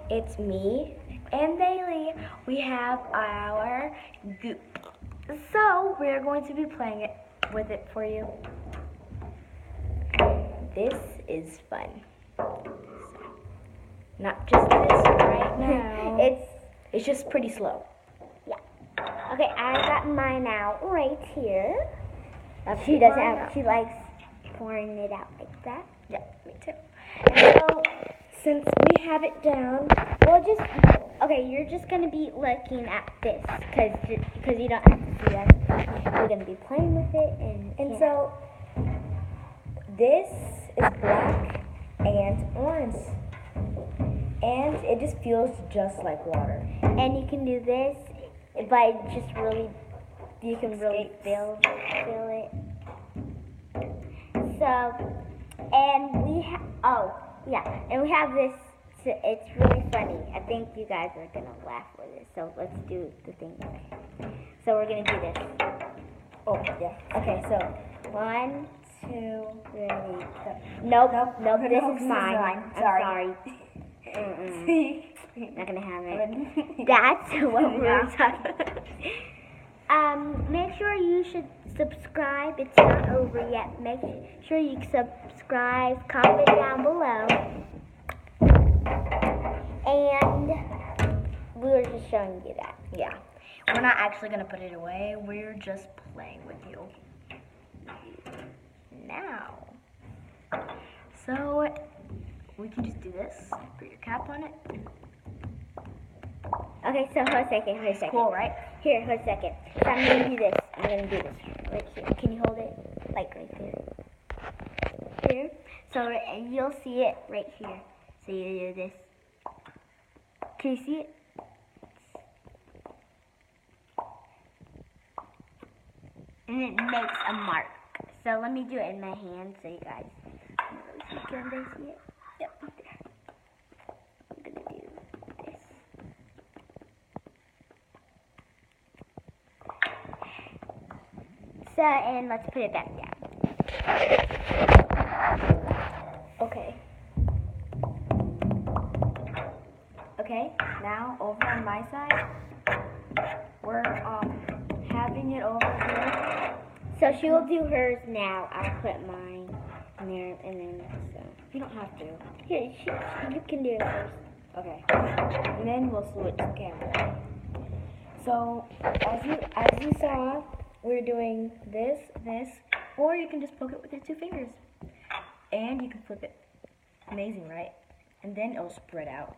it's me and Bailey. We have our goop. So we're going to be playing it with it for you. This is fun. Not just this right now. It's just pretty slow. Yeah. Okay, I got mine out right here. She doesn't have. She likes pouring it out like that. Yeah, me too. And so, since we have it down, we'll just. Okay, you're just gonna be looking at this because you don't have to see us. We're gonna be playing with it and so this is black and orange, and it just feels just like water. And you can do this, but just really, you can really feel it. So, and we have, and we have this, it's really funny. I think you guys are going to laugh with it. So let's do the thing. So we're going to do this. Oh, yeah. Okay, so 1, 2, 3, go. Nope, this is mine. Sorry. Not going to have it. That's what we were talking about. Make sure you should subscribe. It's not over yet. Make sure you subscribe, comment down below. And we were just showing you that. Yeah. We're not actually going to put it away. We're just playing with you. Now. So, we can just do this. Put your cap on it. Okay, so hold a second. Cool, right? Here, hold a second. So I'm going to do this. Right here. Can you hold it? Like right there. Here. So you'll see it right here. So you do this. Can you see it? And it makes a mark. So let me do it in my hand so you guys can they see it? Yep. I'm going to do this. So, and let's put it back down. Okay. Okay, now over on my side, we're having it over here. So she will do hers now. I'll put mine in there, and then so. You don't have to. Here, you can do it first. Okay. And then we'll switch the camera. So as you saw, we're doing this, or you can just poke it with your 2 fingers. And you can flip it. Amazing, right? And then it'll spread out.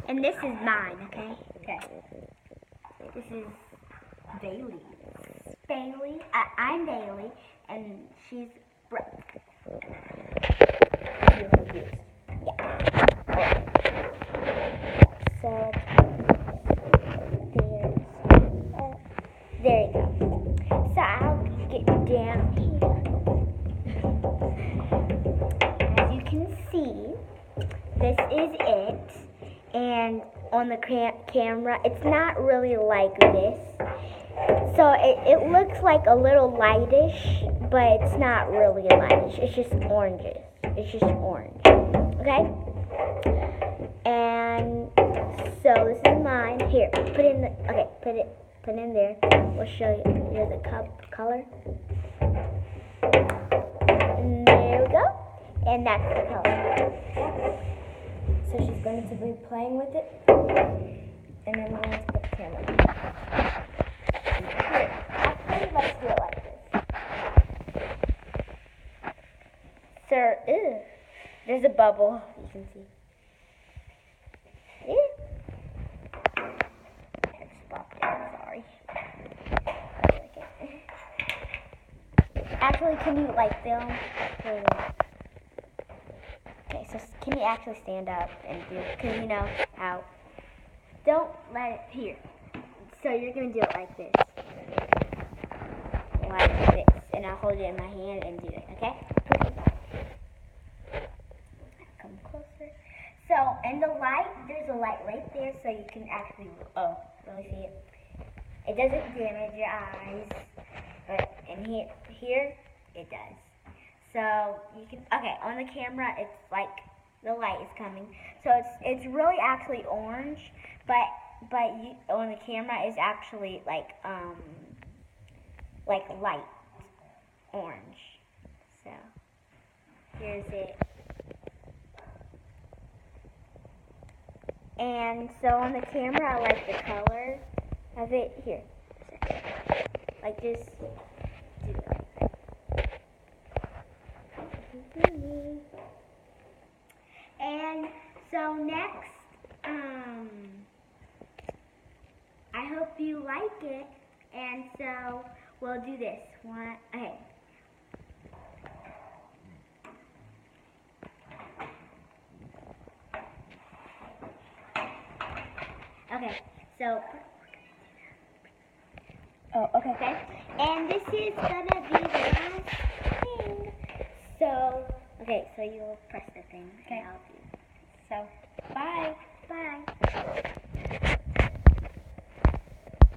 And this is mine, okay? Okay. This is Bailey. Bailey. I'm Bailey, and she's Brooke. Yeah. So there you go. So I'll get down here. As you can see, this is it. And on the camera, it's not really like this. So it looks like a little lightish, but it's not really lightish. It's just oranges. It's just orange. Okay? And so this is mine. Here, put in there. We'll show you. Here's the color. And there we go. And that's the color. So she's going to be playing with it, and then we're going to put the camera. Here, actually, let's do it like this. Sir, there's a bubble, you can see. Sorry. Actually, can you film? Okay, so can you actually stand up and do it? Because you know how. Don't let it here. So you're going to do it like this. Like this. And I'll hold it in my hand and do it, okay? Come closer. So, and the light, there's a light right there so you can actually, really see it. It doesn't damage your eyes. And here it does. So you can, okay, on the camera it's like the light is coming. So it's really actually orange, but on the camera it's actually like light orange. So here's it. And so on the camera I like the color of it. Here. Like just do it. And so next, I hope you like it, and so we'll do this one. Okay. Okay, so. Oh, okay. Okay, and this is gonna be the last thing. So, okay, so you'll press the thing. Okay. And I'll do. So